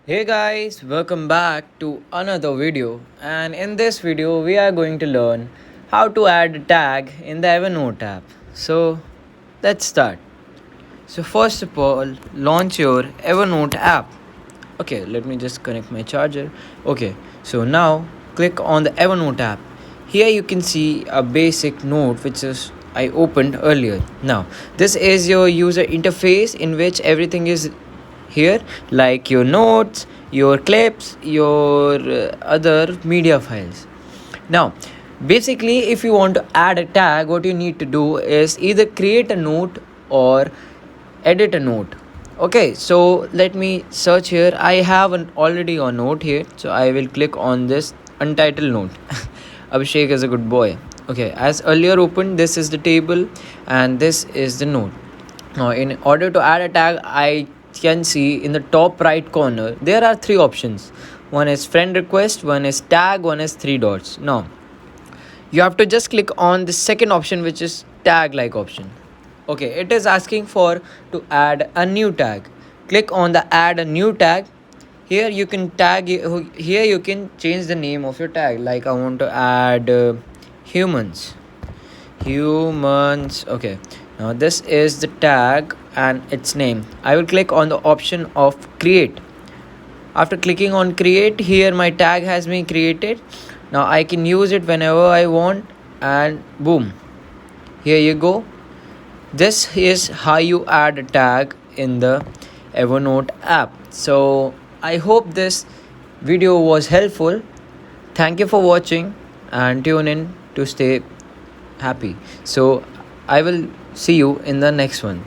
Hey guys, welcome back to another video, and in this video we are going to learn how to add a tag in the Evernote app. So let's start. So first of all, launch your Evernote app. Okay, let me just connect my charger. Okay, so now click on the Evernote app. Here you can see a basic note which is I opened earlier. Now this is your user interface in which everything is here, like your notes, your clips, your other media files. Now basically, if you want to add a tag, what you need to do is either create a note or edit a note. Okay, so let me search here. I have already a note here, so I will click on this untitled note. Abhishek is a good boy. Okay, as earlier opened, this is the table and this is the note. Now in order to add a tag, I can see in the top right corner there are three options. One is friend request, one is tag, one is three dots. Now you have to just click on the second option, which is tag like option. Okay, it is asking for to add a new tag. Click on the add a new tag. Here you can here you can change the name of your tag, like I want to add humans. Okay, now this is the tag and its name. I will click on the option of create. After clicking on create, here my tag has been created. Now I can use it whenever I want, and boom, here you go. This is how you add a tag in the Evernote app. So I hope this video was helpful. Thank you for watching and tune in to stay happy. So I will see you in the next one.